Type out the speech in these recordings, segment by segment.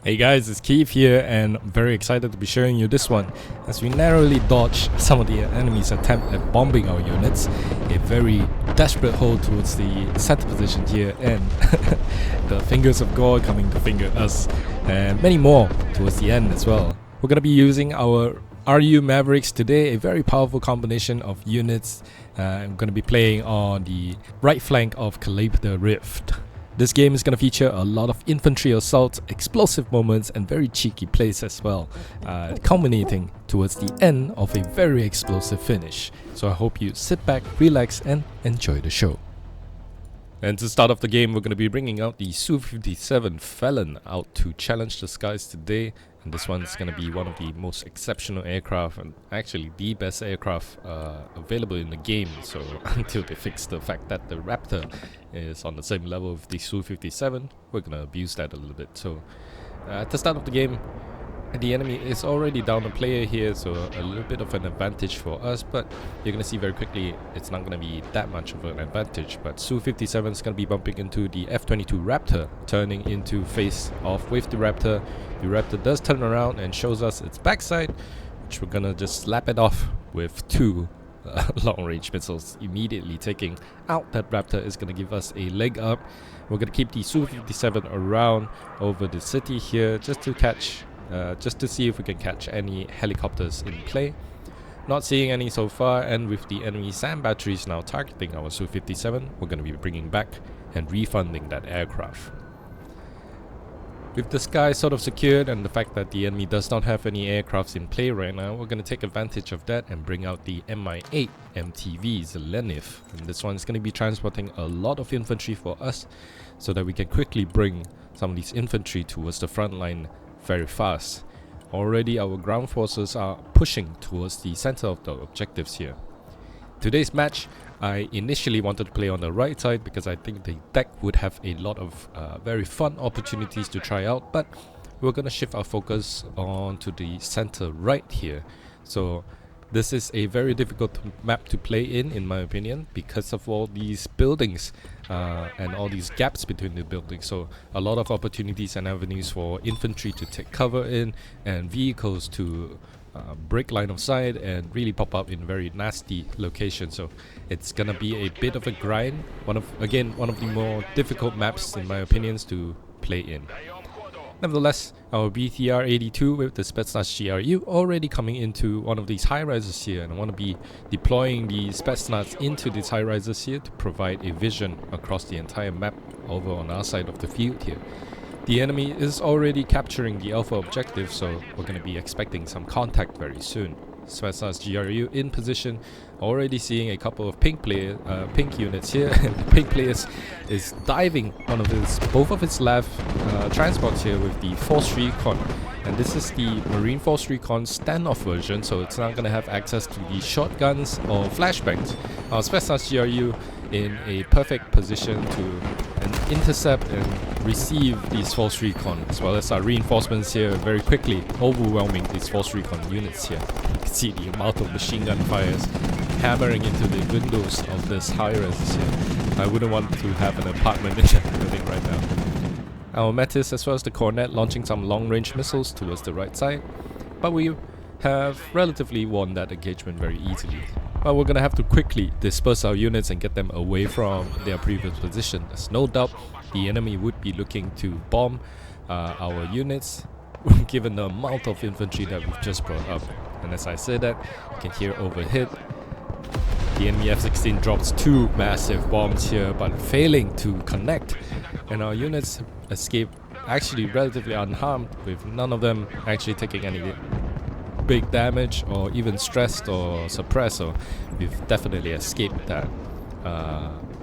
Hey guys, it's Keith here, and I'm very excited to be showing you this one as we narrowly dodge some of the enemy's attempt at bombing our units. A very desperate hold towards the center position here, and the fingers of God coming to finger us, and many more towards the end as well. We're going to be using our RU Mavericks today, a very powerful combination of units. I'm going to be playing on the right flank of the Rift. This game is going to feature a lot of infantry assaults, explosive moments, and very cheeky plays as well, culminating towards the end of a very explosive finish. So I hope you sit back, relax, and enjoy the show. And to start off the game, we're going to be bringing out the Su-57 Felon out to challenge the skies today. And this one's going to be one of the most exceptional aircraft, and actually the best aircraft available in the game. So until they fix the fact that the Raptor is on the same level with the Su-57, we're going to abuse that a little bit. So at the start of the game, the enemy is already down a player here, so a little bit of an advantage for us, but you're going to see very quickly it's not going to be that much of an advantage. But Su-57 is going to be bumping into the F-22 Raptor, turning into face off with the Raptor. The Raptor does turn around and shows us its backside, which we're going to just slap it off with two long-range missiles. Immediately taking out that Raptor is going to give us a leg up. We're going to keep the Su-57 around over the city here just to catch just to see if we can catch any helicopters in play. Not seeing any so far, and with the enemy SAM batteries now targeting our Su-57, we're going to be bringing back and refunding that aircraft. With the sky sort of secured and the fact that the enemy does not have any aircrafts in play right now, we're going to take advantage of that and bring out the Mi-8 MTVs, Lenif. And this one is going to be transporting a lot of infantry for us so that we can quickly bring some of these infantry towards the front line very fast. Already our ground forces are pushing towards the center of the objectives here. Today's match, I initially wanted to play on the right side because I think the deck would have a lot of very fun opportunities to try out, but we're going to shift our focus on to the center right here. So this is a very difficult map to play in my opinion, because of all these buildings and all these gaps between the buildings. So a lot of opportunities and avenues for infantry to take cover in, and vehicles to break line of sight and really pop up in very nasty locations. So it's gonna be a bit of a grind. One of the more difficult maps in my opinions to play in. Nevertheless, our BTR-82 with the Spetnaz GRU already coming into one of these high-rises here, and I want to be deploying the Spetnaz into these high-rises here to provide a vision across the entire map over on our side of the field here. The enemy is already capturing the Alpha objective, so we're going to be expecting some contact very soon. Spetnaz GRU in position, already seeing a couple of pink units here, and the pink players is diving both of its left transports here with the Force Recon, and this is the Marine Force Recon standoff version, so it's not going to have access to the shotguns or flashbangs. Our Spetnaz GRU in a perfect position to intercept and receive these Force Recon, as well as our reinforcements here very quickly overwhelming these Force Recon units here. You can see the amount of machine gun fires hammering into the windows of this high-res here. I wouldn't want to have an apartment in that building right now. Our Metis as well as the Cornet launching some long-range missiles towards the right side, but we have relatively won that engagement very easily. But we're gonna have to quickly disperse our units and get them away from their previous position. There's no doubt the enemy would be looking to bomb our units given the amount of infantry that we've just brought up. And as I said that, you can hear overhead. The enemy F-16 drops two massive bombs here, but failing to connect. And our units escape actually relatively unharmed, with none of them actually taking any big damage or even stressed or suppressed. So we've definitely escaped that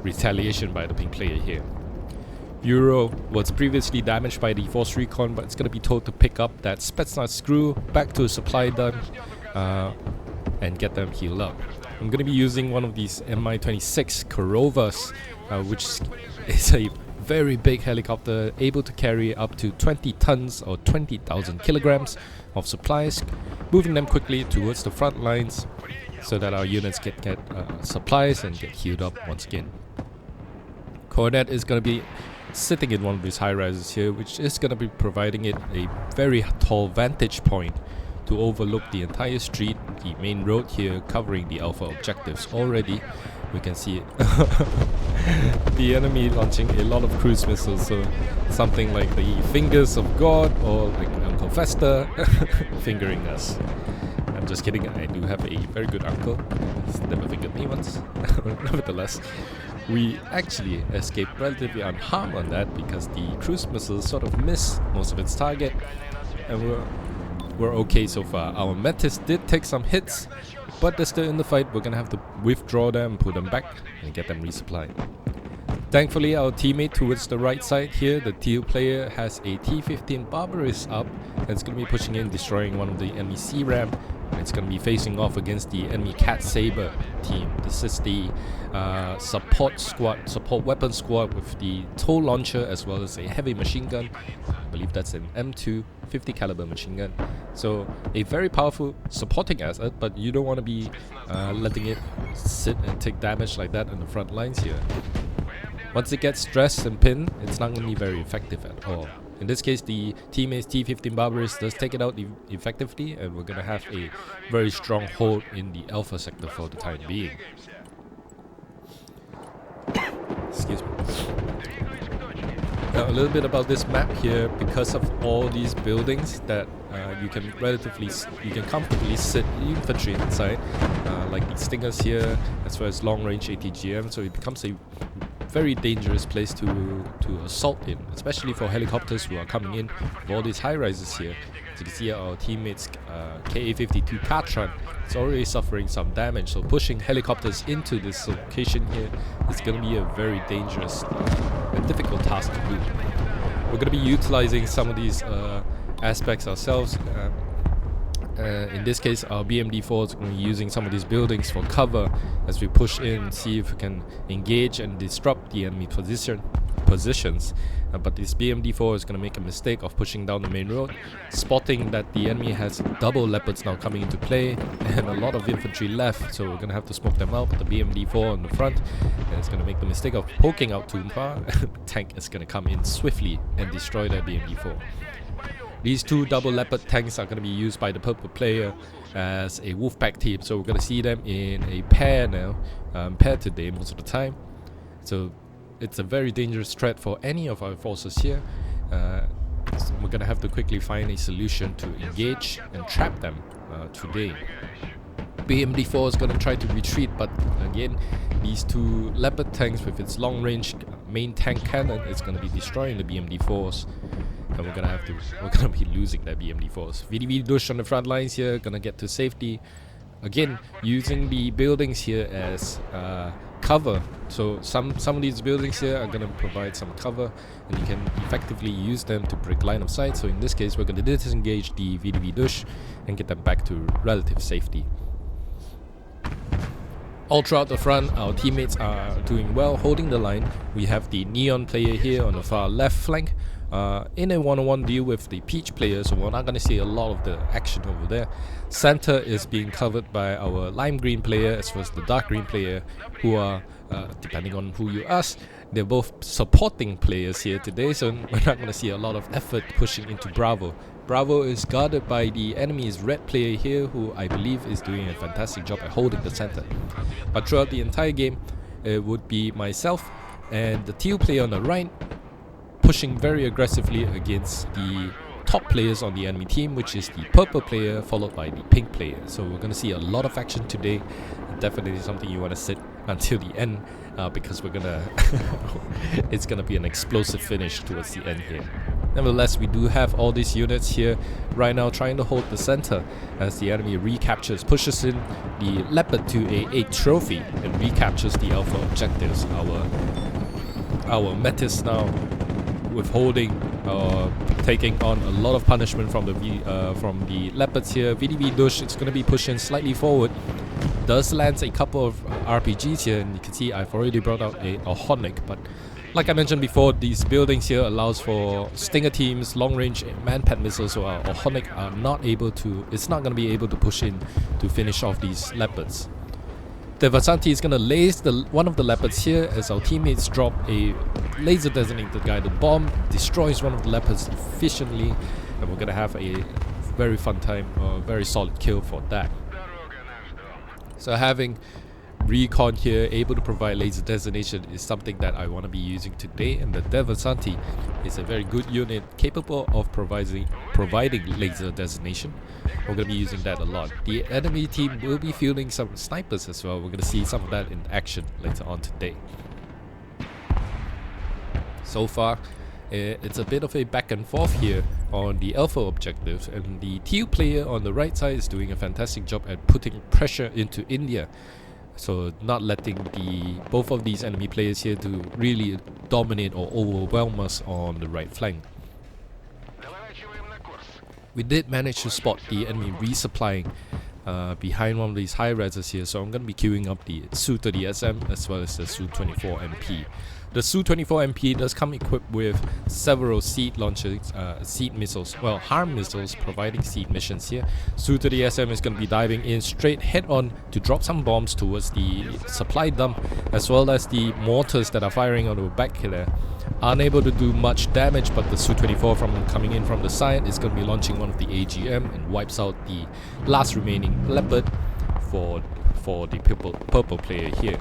retaliation by the pink player here. Euro was previously damaged by the Force Recon, but it's going to be told to pick up that Spetnaz screw back to a supply dump and get them healed up. I'm going to be using one of these Mi-26 Korovas, which is a very big helicopter able to carry up to 20 tons or 20,000 kilograms of supplies, moving them quickly towards the front lines so that our units get supplies and get healed up once again. Cornet is going to be sitting in one of these high rises here, which is going to be providing it a very tall vantage point to overlook the entire street, the main road here, covering the alpha objectives. Already we can see it. The enemy launching a lot of cruise missiles, so something like the fingers of God or like Uncle Fester fingering us. I'm just kidding, I do have a very good uncle. He's never fingered me once. Nevertheless, we actually escaped relatively unharmed on that because the cruise missiles sort of missed most of its target, and we're okay so far. Our Metis did take some hits, but they're still in the fight. We're gonna have to withdraw them, put them back, and get them resupplied. Thankfully, our teammate towards the right side here, the teal player, has a T-15 Barbarous up, and it's gonna be pushing in, destroying one of the enemy C-Ram. It's going to be facing off against the enemy Cat Saber team. This is the support weapon squad with the tow launcher as well as a heavy machine gun. I believe that's an M2 50 caliber machine gun. So a very powerful supporting asset, but you don't want to be letting it sit and take damage like that on the front lines here. Once it gets stressed and pinned, it's not going to be very effective at all. In this case, the teammate's T-15 Barbarous does take it out effectively, and we're going to have a very strong hold in the alpha sector for the time being. Excuse me. Now, a little bit about this map here. Because of all these buildings that you can comfortably sit infantry inside, like the Stingers here, as well as long-range ATGM, so it becomes a very dangerous place to assault in, especially for helicopters who are coming in with all these high rises here. As you can see, our teammates KA-52 Katran is already suffering some damage, so pushing helicopters into this location here is going to be a very dangerous and difficult task to do. We're going to be utilizing some of these aspects ourselves. In this case, our BMD-4 is going to be using some of these buildings for cover as we push in, see if we can engage and disrupt the enemy positions. But this BMD-4 is going to make a mistake of pushing down the main road, spotting that the enemy has double Leopards now coming into play and a lot of infantry left, so we're going to have to smoke them out. But the BMD-4 on the front, and it's going to make the mistake of poking out too far. The tank is going to come in swiftly and destroy that BMD-4. These two double Leopard tanks are going to be used by the purple player as a Wolfpack team, so we're going to see them in a pair now, paired today most of the time. So it's a very dangerous threat for any of our forces here. So we're going to have to quickly find a solution to engage and trap them today. BMD-4 is going to try to retreat, but again, these two Leopard tanks with its long-range main tank cannon is going to be destroying the BMD-4s. And we're gonna be losing that BMD-4s. VDV Dush on the front lines here, gonna get to safety. Again, using the buildings here as cover. So some of these buildings here are gonna provide some cover, and you can effectively use them to break line of sight. So in this case, we're gonna disengage the VDV Dush and get them back to relative safety. All throughout the front, our teammates are doing well, holding the line. We have the Neon player here on the far left flank. In a one-on-one deal with the Peach player, so we're not going to see a lot of the action over there. Center is being covered by our lime green player as well as the dark green player, who are, depending on who you ask, they're both supporting players here today, so we're not going to see a lot of effort pushing into Bravo. Bravo is guarded by the enemy's red player here, who I believe is doing a fantastic job at holding the center. But throughout the entire game, it would be myself and the teal player on the right, pushing very aggressively against the top players on the enemy team, which is the purple player followed by the pink player. So we're going to see a lot of action today. Definitely something you want to sit until the end, because we're gonna it's gonna be an explosive finish towards the end here. Nevertheless, we do have all these units here right now trying to hold the center as the enemy recaptures, pushes in the Leopard to a 8 trophy and recaptures the alpha objectives. Our Metis now withholding, taking on a lot of punishment from the Leopards here. VDV Dush, it's going to be pushing slightly forward. Does land a couple of RPGs here, and you can see I've already brought out a Ohotnik, but like I mentioned before, these buildings here allows for Stinger teams, long-range man-pad missiles, so our Ohotnik are not able to, it's not going to be able to push in to finish off these Leopards. The Vasanti is gonna lace one of the Leopards here as our teammates drop a laser designated guided bomb, destroys one of the Leopards efficiently, and we're gonna have a very fun time, very solid kill for that. So having Recon here able to provide laser designation is something that I want to be using today, and the Devasanti is a very good unit capable of providing laser designation. We're going to be using that a lot. The enemy team will be fielding some snipers as well. We're going to see some of that in action later on today. So far, it's a bit of a back and forth here on the Alpha objective, and the teal player on the right side is doing a fantastic job at putting pressure into India. So not letting both of these enemy players here to really dominate or overwhelm us on the right flank. We did manage to spot the enemy resupplying behind one of these high reses here, so I'm going to be queuing up the Su-30SM as well as the Su-24MP. The Su-24MP does come equipped with several seed launchers, seed missiles, well, harm missiles providing seed missions here. Su-30SM is going to be diving in straight head on to drop some bombs towards the supply dump, as well as the mortars that are firing on the back here. Unable to do much damage, but the Su-24 from coming in from the side is going to be launching one of the AGM and wipes out the last remaining Leopard for the purple player here.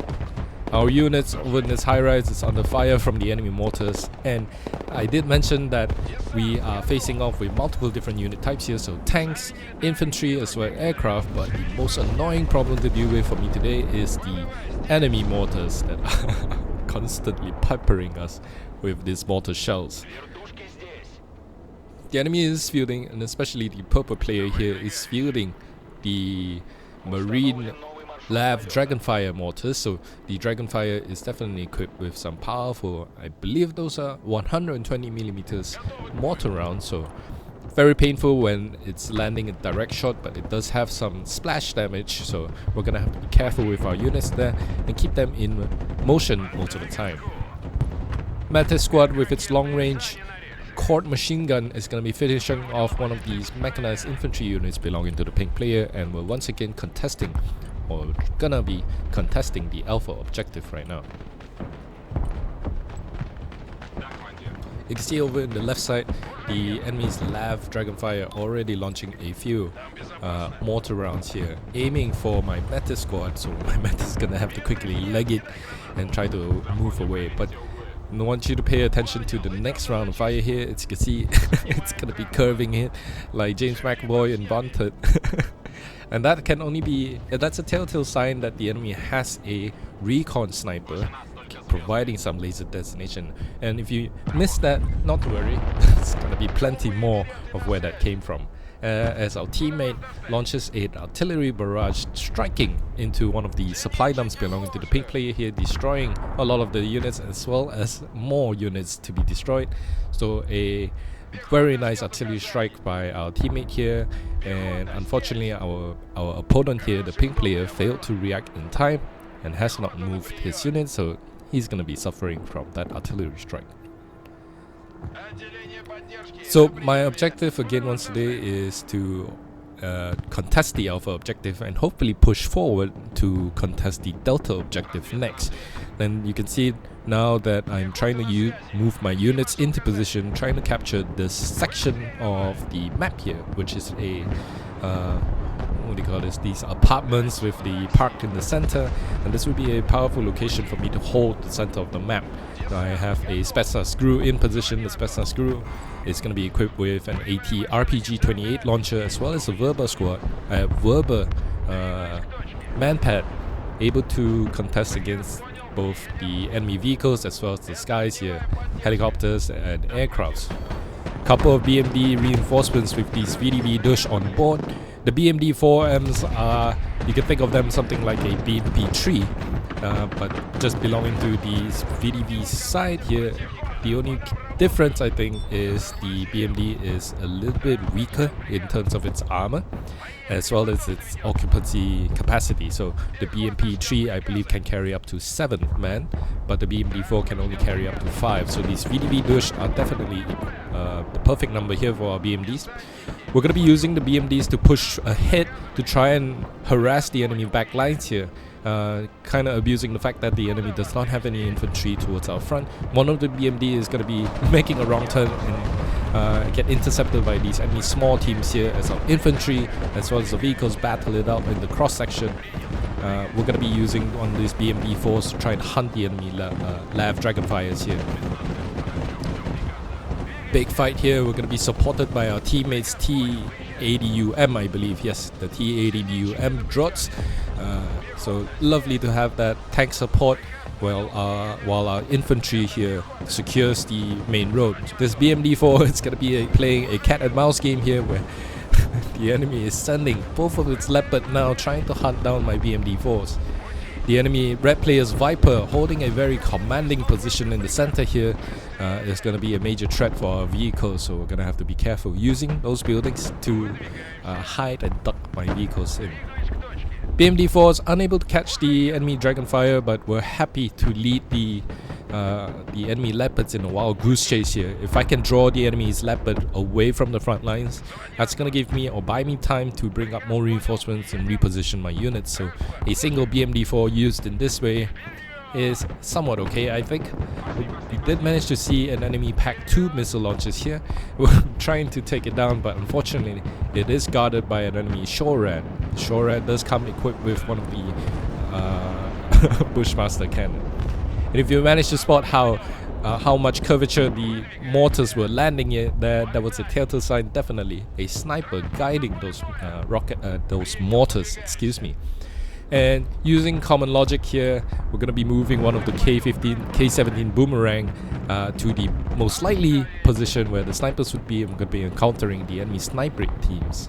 Our units over in this high-rise is under fire from the enemy mortars, and I did mention that we are facing off with multiple different unit types here, so tanks, infantry as well as aircraft, but the most annoying problem to deal with for me today is the enemy mortars that are constantly peppering us with these mortar shells. The enemy is fielding, and especially the purple player here is fielding the Marine Lav Dragonfire mortars. So the Dragonfire is definitely equipped with some powerful, I believe those are 120mm mortar rounds, so very painful when it's landing a direct shot, but it does have some splash damage, so we're gonna have to be careful with our units there and keep them in motion most of the time. Metis squad with its long range Cord machine gun is going to be finishing off one of these mechanized infantry units belonging to the pink player, and we're once again contesting, or gonna be contesting, the Alpha objective right now. You can see over in the left side, the enemy's Lav Dragonfire already launching a few mortar rounds here, aiming for my Metis squad, so my Metis is gonna have to quickly leg it and try to move away. But I want you to pay attention to the next round of fire here. As you can see, it's gonna be curving it like James McAvoy in Wanted. And that can only be, that's a telltale sign that the enemy has a recon sniper providing some laser designation. And if you miss that, not to worry, there's gonna be plenty more of where that came from. As our teammate launches an artillery barrage, striking into one of the supply dumps belonging to the pink player here, destroying a lot of the units as well as more units to be destroyed. So a very nice artillery strike by our teammate here, and unfortunately our opponent here, the pink player, failed to react in time and has not moved his unit, so he's gonna be suffering from that artillery strike. So my objective again once today is to contest the Alpha objective and hopefully push forward to contest the Delta objective next. Then you can see now that I'm trying to move my units into position, trying to capture this section of the map here, which is a what do you call this? These apartments with the park in the center, and this will be a powerful location for me to hold the center of the map. I have a Spetnaz screw in position. The Spetnaz screw is going to be equipped with an AT RPG-28 launcher as well as a Verba squad, Verba manpad, able to contest against both the enemy vehicles as well as the skies here, helicopters and aircrafts. Couple of BMD reinforcements with these VDV Dush on board. The BMD-4Ms are, you can think of them something like a BMP-3, but just belonging to the VDV side here. The only difference I think is the BMD is a little bit weaker in terms of its armor as well as its occupancy capacity. So the BMP-3 I believe can carry up to 7 men, but the BMD-4 can only carry up to 5. So these VDV Dush are definitely the perfect number here for our BMDs. We're going to be using the BMDs to push ahead to try and harass the enemy backlines here. kind of abusing the fact that the enemy does not have any infantry towards our front. One of the BMD is going to be making a wrong turn and get intercepted by these enemy small teams here, as our infantry as well as the vehicles battle it out in the cross section. We're going to be using on these BMD-4s to try and hunt the enemy LAV Dragonfires here. Big fight here. We're going to be supported by our teammates T-80UM, I believe. Yes, the T-80UM drones. So lovely to have that tank support while our infantry here secures the main road. This BMD-4 is going to be playing a cat and mouse game here, where the enemy is sending both of its Leopard now trying to hunt down my BMD-4s. The enemy red player's Viper holding a very commanding position in the center here is going to be a major threat for our vehicles, so we're going to have to be careful using those buildings to hide and duck my vehicles in. BMD-4 is unable to catch the enemy Dragonfire, but we're happy to lead the enemy Leopards in a wild goose chase here. If I can draw the enemy's Leopard away from the front lines, that's going to give me or buy me time to bring up more reinforcements and reposition my units. So a single BMD-4 used in this way is somewhat okay, I think. We did manage to see an enemy pack 2 missile launches here. We're trying to take it down, but unfortunately it is guarded by an enemy Shorad. Shorad does come equipped with one of the Bushmaster cannon. And if you manage to spot how much curvature the mortars were landing here, that was a telltale sign, definitely a sniper guiding those those mortars, excuse me. And using common logic here, we're going to be moving one of the K17 Bumerang to the most likely position where the snipers would be, and we're going to be encountering the enemy sniper teams.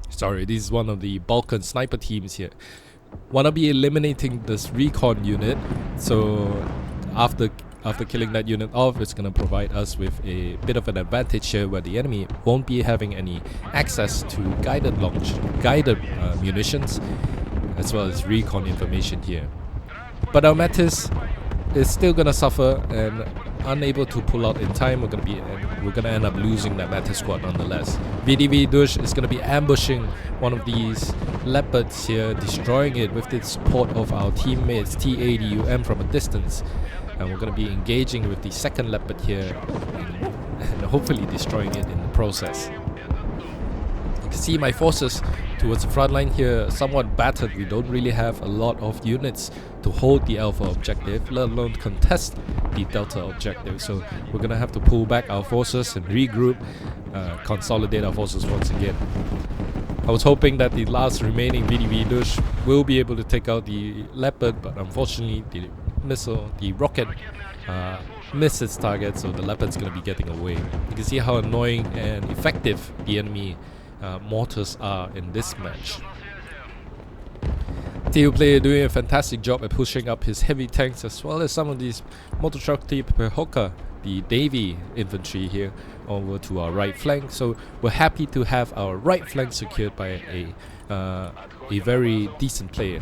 Sorry, this is one of the Balkan sniper teams here. Wanna be eliminating this Recon unit, so after killing that unit off, it's gonna provide us with a bit of an advantage here, where the enemy won't be having any access to guided munitions, as well as Recon information here. But our Metis is still gonna suffer and unable to pull out in time. We're gonna end up losing that Metis squad nonetheless. VDV Dush is gonna be ambushing one of these Leopards here, destroying it with the support of our teammates T-80UM from a distance. And we're gonna be engaging with the second Leopard here and hopefully destroying it in the process. You can see my forces towards the front line here somewhat battered. We don't really have a lot of units to hold the Alpha objective, let alone contest the Delta objective. So we're gonna have to pull back our forces and regroup, consolidate our forces once again. I was hoping that the last remaining VDV Dush will be able to take out the Leopard, but unfortunately the rocket missed its target, so the Leopard's gonna be getting away. You can see how annoying and effective the enemy mortars are in this match. TU player doing a fantastic job at pushing up his heavy tanks, as well as some of these motor truck type Hoka, the Navy infantry here, over to our right flank. So we're happy to have our right flank secured by a very decent player.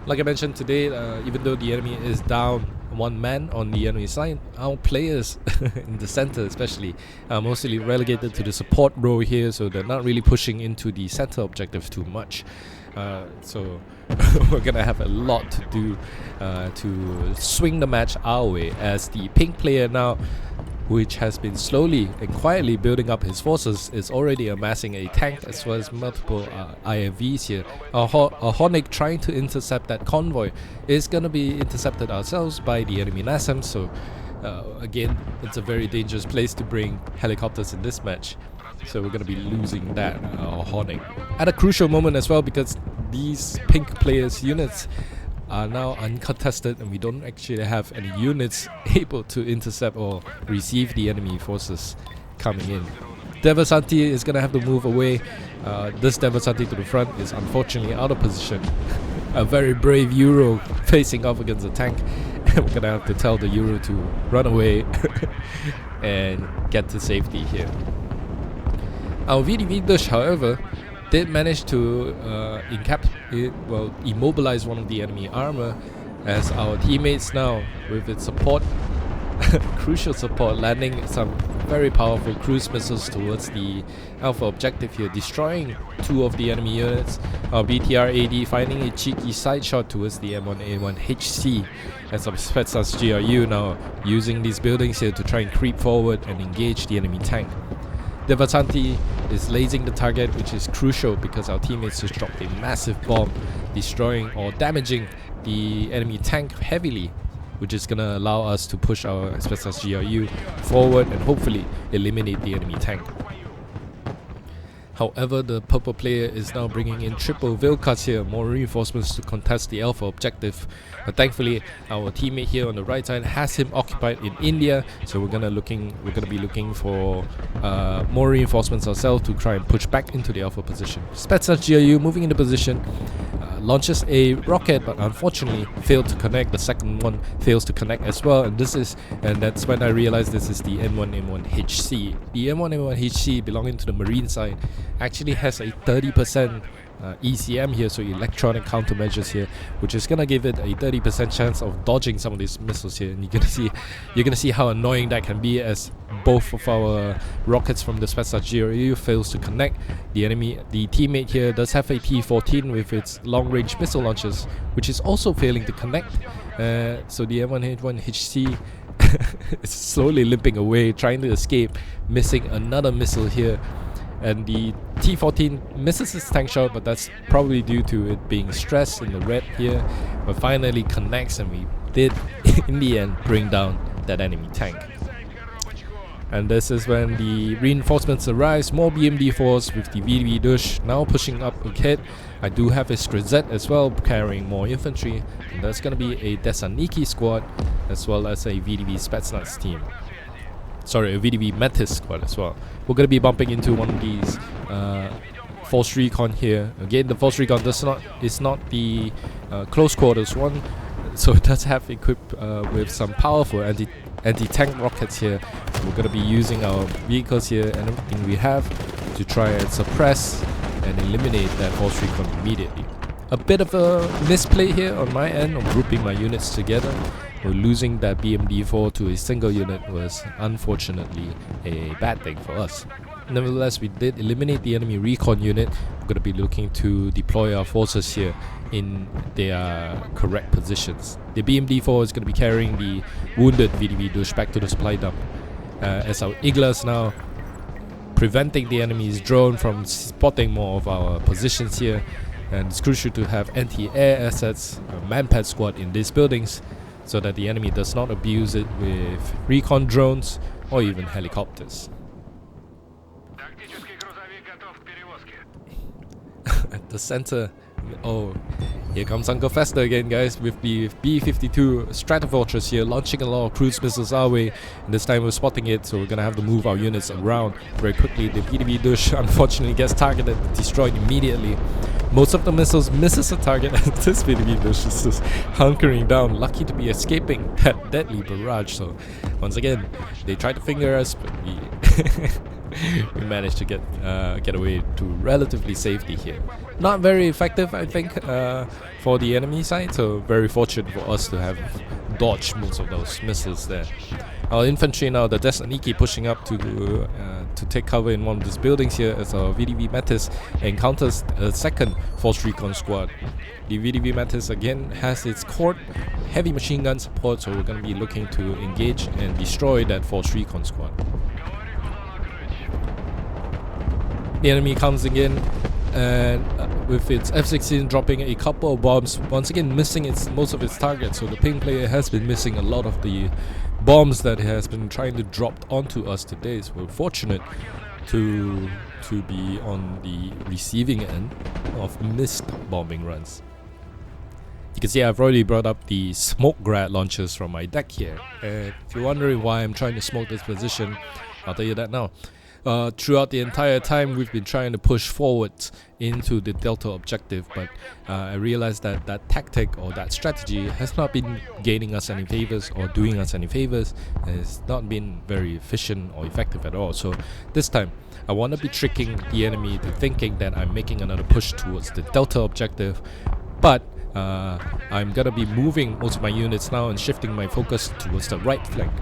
Like I mentioned today, even though the enemy is down one man on the enemy side, our players in the center especially are mostly relegated to the support row here, so they're not really pushing into the center objective too much. So we're gonna have a lot to do to swing the match our way, as the pink player now, which has been slowly and quietly building up his forces, is already amassing a tank as well as multiple IFVs here. Ohotnik trying to intercept that convoy is going to be intercepted ourselves by the enemy NASAM, so again, it's a very dangerous place to bring helicopters in this match. So we're going to be losing that Ohotnik at a crucial moment as well, because these pink players' units are now uncontested, and we don't actually have any units able to intercept or receive the enemy forces coming in. Devasanti is going to have to move away. This Devasanti to the front is unfortunately out of position. A very brave Euro facing off against the tank. We're going to have to tell the Euro to run away and get to safety here. Our VDV Dush, however, did manage to immobilize one of the enemy armor, as our teammates now, with its support, crucial support, landing some very powerful cruise missiles towards the Alpha objective here, destroying 2 of the enemy units. Our BTR-AD finding a cheeky side shot towards the M1A1 HC as our Spetnaz GRU now using these buildings here to try and creep forward and engage the enemy tank. Devasanti is lasing the target, which is crucial because our teammates just dropped a massive bomb, destroying or damaging the enemy tank heavily, which is gonna allow us to push our Spetnaz GRU forward and hopefully eliminate the enemy tank. However, the purple player is now bringing in triple Vilkas here, more reinforcements to contest the Alpha objective. But thankfully, our teammate here on the right side has him occupied in India, so we're gonna be looking for more reinforcements ourselves to try and push back into the Alpha position. Spetnaz GRU moving into position, launches a rocket, but unfortunately failed to connect. The second one fails to connect as well, and that's when I realized this is the M1A1 HC. The M1A1 HC, belonging to the marine side, actually has a 30% ECM here, so electronic countermeasures here, which is gonna give it a 30% chance of dodging some of these missiles here. And you're gonna see how annoying that can be as both of our rockets from the Spetnaz GRU fails to connect. The teammate here does have a T-14 with its long-range missile launchers, which is also failing to connect. So the M1A1 HC is slowly limping away, trying to escape, missing another missile here. And the T-14 misses its tank shot, but that's probably due to it being stressed in the red here. But finally connects, and we did in the end bring down that enemy tank. And this is when the reinforcements arrive, more BMD-4s with the VDV Dush now pushing up ahead. I do have a Skrzet as well, carrying more infantry, and there's gonna be a Desaniki squad as well as a VDV Spetnaz team. Sorry, a VDV Metis squad as well. We're going to be bumping into one of these false recon here. Again, the false recon is not the close quarters one, so it does have equipped with some powerful anti-tank rockets here. We're going to be using our vehicles here and everything we have to try and suppress and eliminate that false recon immediately. A bit of a misplay here on my end of grouping my units together. Losing that BMD-4 to a single unit was unfortunately a bad thing for us. Nevertheless, we did eliminate the enemy recon unit. We're going to be looking to deploy our forces here in their correct positions. The BMD-4 is going to be carrying the wounded VDV Dush back to the supply dump, as our Iglas now preventing the enemy's drone from spotting more of our positions here. And it's crucial to have anti-air assets, a manpad squad in these buildings, so that the enemy does not abuse it with recon drones or even helicopters. At the center, oh, here comes Uncle Fester again, guys, with the B-52 Stratofortress here, launching a lot of cruise missiles our way, and this time we're spotting it, so we're gonna have to move our units around very quickly. The VDV Dush unfortunately gets targeted, destroyed immediately. Most of the missiles misses the target, and this VDV Dush is just hunkering down, lucky to be escaping that deadly barrage. So once again, they tried to finger us, but we managed to get away to relatively safety here. Not very effective, I think, for the enemy side, so very fortunate for us to have dodged most of those missiles there. Our infantry now, the Desaniki, pushing up to take cover in one of these buildings here as our VDV Metis encounters a second false recon squad. The VDV Metis again has its core heavy machine gun support, so we're going to be looking to engage and destroy that false recon squad. The enemy comes again, and with its F-16 dropping a couple of bombs, once again missing most of its targets. So the ping player has been missing a lot of the bombs that has been trying to drop onto us today. So we're fortunate to be on the receiving end of missed bombing runs. You can see I've already brought up the smoke grad launchers from my deck here, and if you're wondering why I'm trying to smoke this position, I'll tell you that now. Throughout the entire time, we've been trying to push forward into the Delta objective, but I realized that that tactic or that strategy has not been gaining us any favors or doing us any favors, and it's not been very efficient or effective at all. So this time, I want to be tricking the enemy to thinking that I'm making another push towards the Delta objective, but I'm gonna be moving most of my units now and shifting my focus towards the right flank.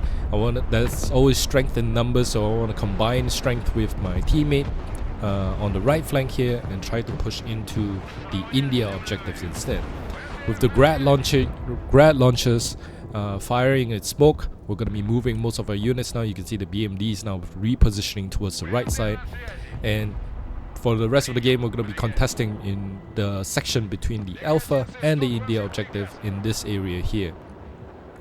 That's always strength in numbers, so I want to combine strength with my teammate on the right flank here and try to push into the India objectives instead. With the grad launchers firing its smoke, we're going to be moving most of our units now. You can see the BMDs now repositioning towards the right side, and for the rest of the game we're going to be contesting in the section between the Alpha and the India objective in this area here.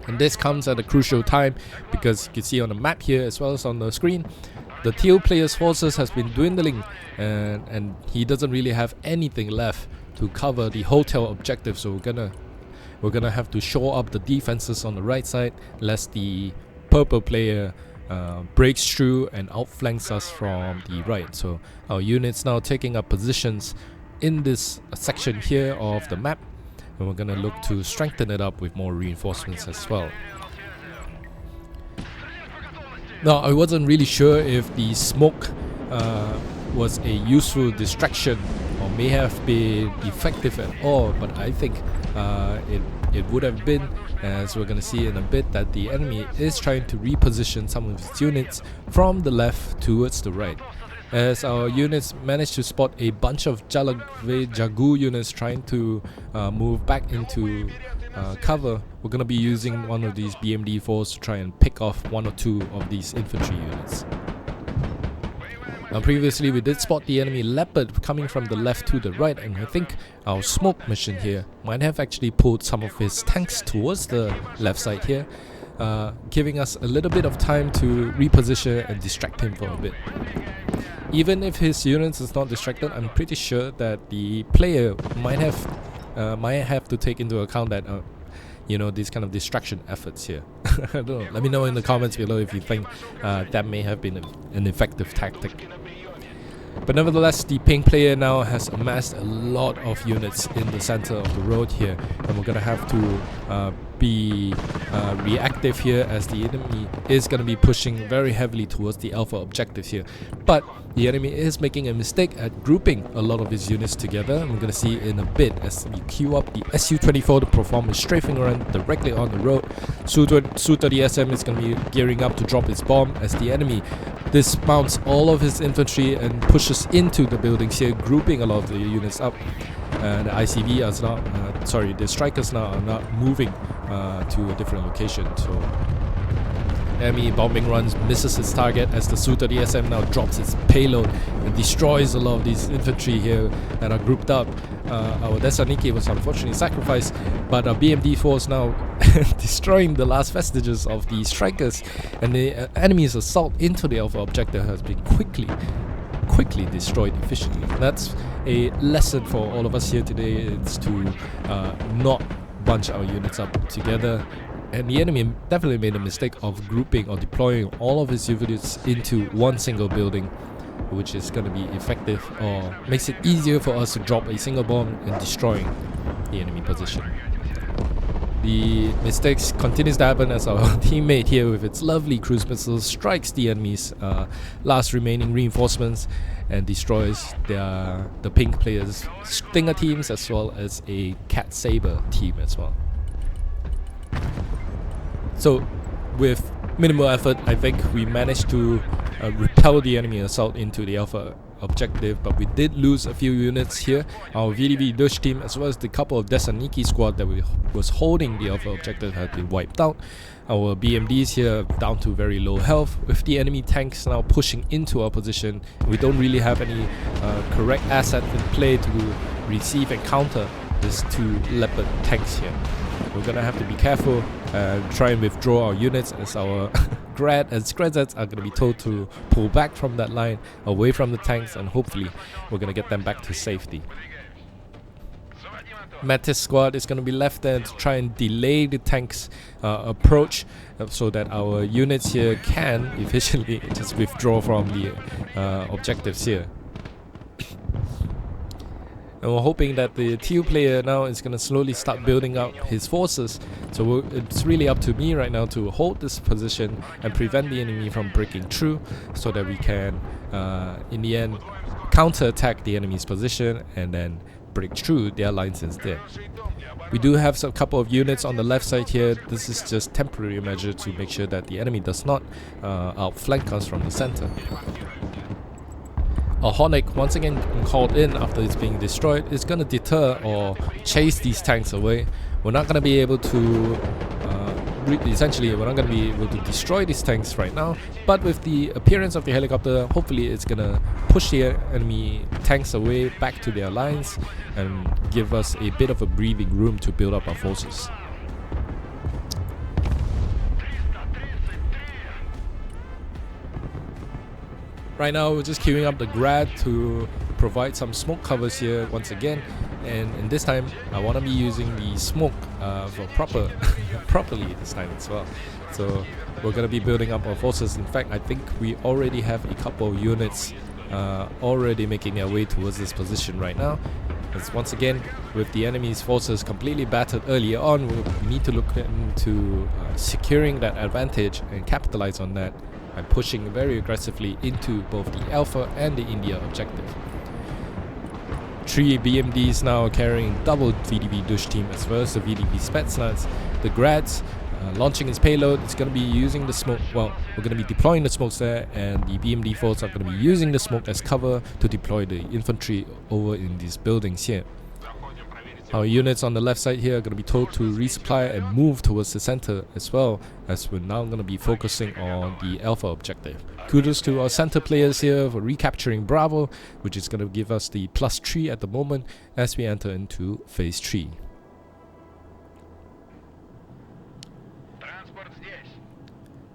And this comes at a crucial time because you can see on the map here as well as on the screen, the teal player's forces has been dwindling, and he doesn't really have anything left to cover the hotel objective, so we're gonna have to shore up the defenses on the right side lest the purple player breaks through and outflanks us from the right. So our units now taking up positions in this section here of the map, and we're gonna look to strengthen it up with more reinforcements as well. Now, I wasn't really sure if the smoke was a useful distraction or may have been effective at all, but I think it would have been, as we're going to see in a bit, that the enemy is trying to reposition some of its units from the left towards the right. As our units managed to spot a bunch of Jagu units trying to move back into cover, we're going to be using one of these BMD-4s to try and pick off one or two of these infantry units. Now previously we did spot the enemy Leopard coming from the left to the right, and I think our smoke mission here might have actually pulled some of his tanks towards the left side here, giving us a little bit of time to reposition and distract him for a bit. Even if his units is not distracted, I'm pretty sure that the player might have to take into account that you know, these kind of distraction efforts here. I don't know. Let me know in the comments below if you think that may have been an effective tactic. But nevertheless, the pink player now has amassed a lot of units in the center of the road here, and we're gonna have to be reactive here as the enemy is gonna be pushing very heavily towards the Alpha objective here. But the enemy is making a mistake at grouping a lot of his units together, and we're gonna see in a bit as we queue up the Su-24 to perform a strafing run directly on the road. Su-30SM is gonna be gearing up to drop its bomb as the enemy dismounts all of his infantry and pushes into the buildings here, grouping a lot of the units up. The ICV is not, the Strykers now are not moving to a different location. So enemy bombing runs misses its target as the Su-30SM now drops its payload and destroys a lot of these infantry here that are grouped up. Our Desaniki was unfortunately sacrificed, but our BMD-4 is now destroying the last vestiges of the Strykers, and the enemy's assault into the Alpha objective has been quickly destroyed efficiently. That's a lesson for all of us here today. It's to not bunch our units up together, and the enemy definitely made a mistake of grouping or deploying all of his units into one single building, which is going to be effective or makes it easier for us to drop a single bomb and destroying the enemy position. The mistakes continues to happen as our teammate here with its lovely cruise missiles strikes the enemy's last remaining reinforcements and destroys the pink players' Stinger teams as well as a Cat Saber team as well. So with minimal effort, I think we managed to repel the enemy assault into the Alpha objective, but we did lose a few units here. Our VDV Dush team as well as the couple of Desaniki squad that was holding the Alpha objective had been wiped out. Our BMDs here down to very low health, with the enemy tanks now pushing into our position. We don't really have any correct asset in play to receive and counter these two Leopard tanks here. We're gonna have to be careful and try and withdraw our units as our Grad and Skredzets are gonna be told to pull back from that line away from the tanks, and hopefully we're gonna get them back to safety. Metis squad is gonna be left there to try and delay the tanks approach so that our units here can efficiently just withdraw from the objectives here. And we're hoping that the teal player now is going to slowly start building up his forces. So it's really up to me right now to hold this position and prevent the enemy from breaking through, so that we can, in the end, counter-attack the enemy's position and then break through their lines instead. We do have a couple of units on the left side here. This is just temporary measure to make sure that the enemy does not outflank us from the center. Ohotnik, once again called in after it's being destroyed, is going to deter or chase these tanks away. We're not going to be able to essentially, we're not going to be able to destroy these tanks right now, but with the appearance of the helicopter, hopefully it's going to push the enemy tanks away back to their lines and give us a bit of a breathing room to build up our forces. Right now we're just queuing up the grad to provide some smoke covers here once again, and this time I want to be using the smoke for properly this time as well. So we're going to be building up our forces. In fact, I think we already have a couple of units already making their way towards this position right now. As once again, with the enemy's forces completely battered earlier on, we need to look into securing that advantage and capitalize on that by pushing very aggressively into both the Alpha and the India objective. 3 BMDs now carrying double VDV Dush team as well as the VDV Spetnaz. The grads launching its payload. It's going to be using the smoke. Well, we're going to be deploying the smokes there, and the BMD-4s are going to be using the smoke as cover to deploy the infantry over in these buildings here. Our units on the left side here are going to be told to resupply and move towards the center as well, as we're now going to be focusing on the Alpha objective. Kudos to our center players here for recapturing Bravo, which is going to give us the +3 at the moment as we enter into phase 3.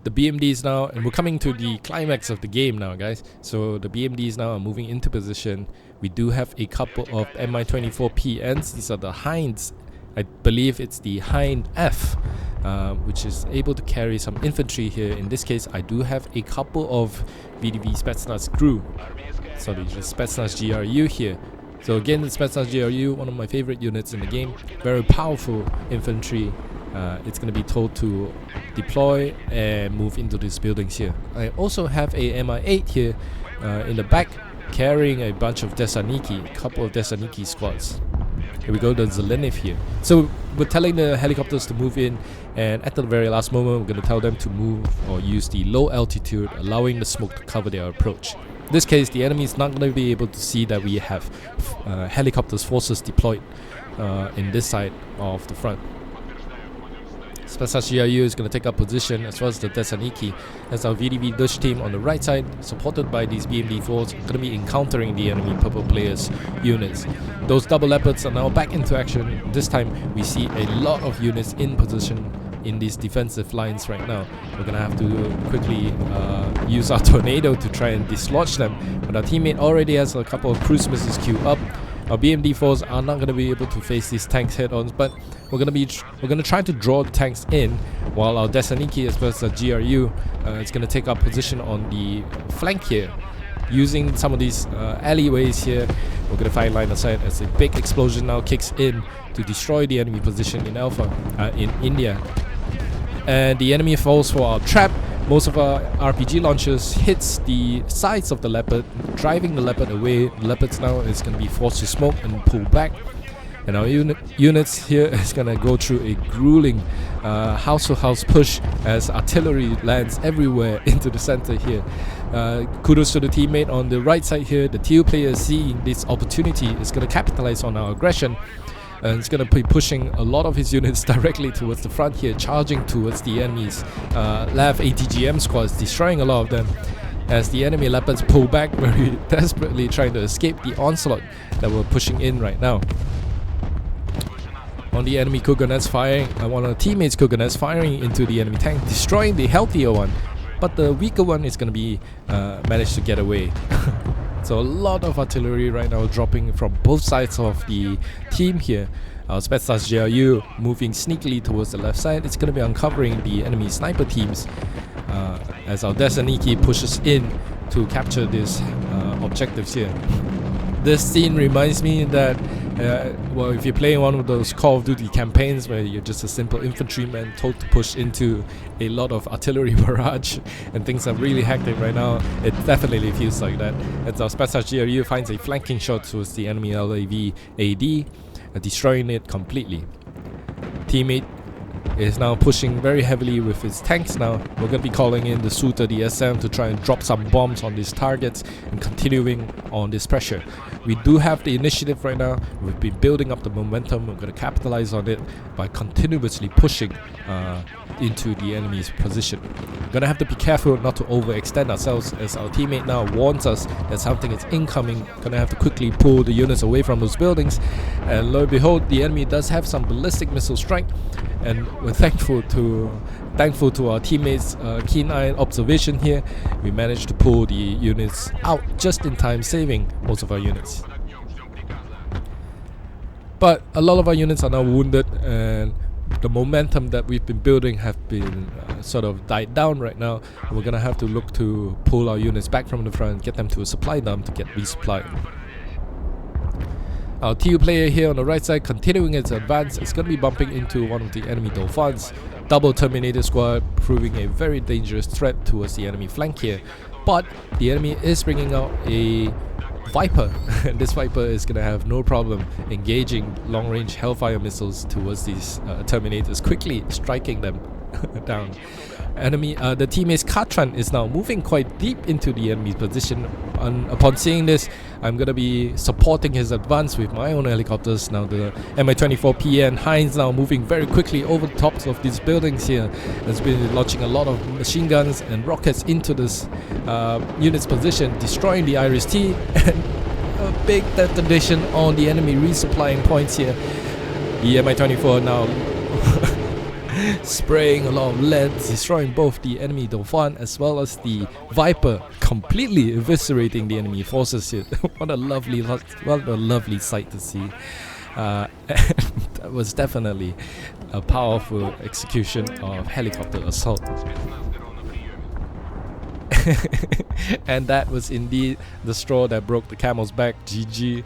The BMDs now, and we're coming to the climax of the game now, guys. So the BMDs now are moving into position. We do have a couple of Mi-24PNs. These are the Hinds. I believe it's the Hind F, which is able to carry some infantry here. In this case, I do have a couple of VDV Spetnaz crew. So the Spetnaz GRU here. So again, the Spetnaz GRU, one of my favorite units in the game. Very powerful infantry. It's going to be told to deploy and move into these buildings here. I also have a Mi-8 here in the back, carrying a bunch of Desaniki, a couple of Desaniki squads. Here we go, the Zeleniv here. So we're telling the helicopters to move in, and at the very last moment we're going to tell them to move or use the low altitude, allowing the smoke to cover their approach. In this case, the enemy is not going to be able to see that we have helicopters forces deployed in this side of the front. Spetnaz GRU is going to take up position, as well as the Desaniki, as our VDV Dush team on the right side, supported by these BMD-4s, going to be encountering the enemy purple players' units. Those double Leopards are now back into action. This time we see a lot of units in position in these defensive lines right now. We're going to have to quickly use our tornado to try and dislodge them, but our teammate already has a couple of cruise missiles queued up. Our BMD-4s are not going to be able to face these tanks head-on, but we're going to try to draw the tanks in, while our Desaniki as well as the GRU is going to take up position on the flank here. Using some of these alleyways here, we're going to find line of sight as a big explosion now kicks in to destroy the enemy position in Alpha, in India. And the enemy falls for our trap. Most of our RPG launchers hits the sides of the Leopard, driving the Leopard away. The Leopards now is going to be forced to smoke and pull back. And our units here is going to go through a grueling house-to-house push as artillery lands everywhere into the center here. Kudos to the teammate on the right side here. The teal player seeing this opportunity is going to capitalize on our aggression. And it's going to be pushing a lot of his units directly towards the front here, charging towards the enemy's LAV ATGM squads, destroying a lot of them as the enemy Leopards pull back very desperately, trying to escape the onslaught that we're pushing in right now. On the enemy Kuganets firing, one of our teammates Kuganets firing into the enemy tank, destroying the healthier one, but the weaker one is going to be managed to get away. So a lot of artillery right now dropping from both sides of the team here. Our Spetnaz GRU moving sneakily towards the left side. It's going to be uncovering the enemy sniper teams as our Desaniki pushes in to capture these objectives here. This scene reminds me that, well, if you're playing one of those Call of Duty campaigns where you're just a simple infantryman told to push into a lot of artillery barrage and things are really hectic right now, it definitely feels like that. As our Spetnaz GRU finds a flanking shot towards the enemy LAV AD, destroying it completely. Teammate is now pushing very heavily with his tanks now. We're going to be calling in the Su-30 SM to try and drop some bombs on these targets and continuing on this pressure. We do have the initiative right now. We've been building up the momentum. We're going to capitalize on it by continuously pushing into the enemy's position. We're going to have to be careful not to overextend ourselves, as our teammate now warns us that something is incoming. Going to have to quickly pull the units away from those buildings. And lo and behold, the enemy does have some ballistic missile strike, and we're thankful to our teammates' keen-eyed observation here. We managed to pull the units out just in time, saving most of our units. But a lot of our units are now wounded, and the momentum that we've been building have been sort of died down right now. We're gonna have to look to pull our units back from the front, get them to a supply dump to get resupplied. Our TU player here on the right side, continuing its advance, is going to be bumping into one of the enemy Dolphins. Double Terminator squad, proving a very dangerous threat towards the enemy flank here. But the enemy is bringing out a Viper, and this Viper is going to have no problem engaging long-range Hellfire missiles towards these Terminators, quickly striking them down. The teammate's Katran is now moving quite deep into the enemy's position. Upon seeing this, I'm going to be supporting his advance with my own helicopters. Now the Mi-24PN Hinds now moving very quickly over the tops of these buildings here. Has been launching a lot of machine guns and rockets into this unit's position, destroying the Iris-T, and a big detonation on the enemy resupplying points here. The Mi-24 now spraying a lot of lead, destroying both the enemy Dauphin as well as the Viper, completely eviscerating the enemy forces here. What a lovely sight to see. That was definitely a powerful execution of helicopter assault. And that was indeed the straw that broke the camel's back. GG.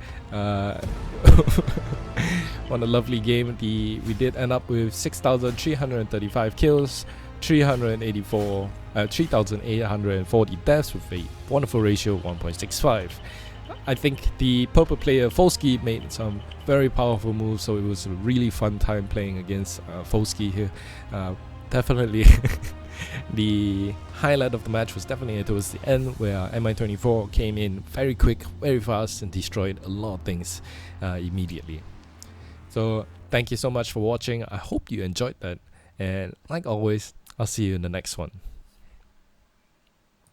What a lovely game. We did end up with 6,335 kills, 3,840 deaths with a wonderful ratio of 1.65. I think the purple player Folsky made some very powerful moves, so it was a really fun time playing against Folsky here. Definitely the highlight of the match was definitely towards the end, where Mi-24 came in very quick, very fast, and destroyed a lot of things immediately. So thank you so much for watching. I hope you enjoyed that, and like always, I'll see you in the next one.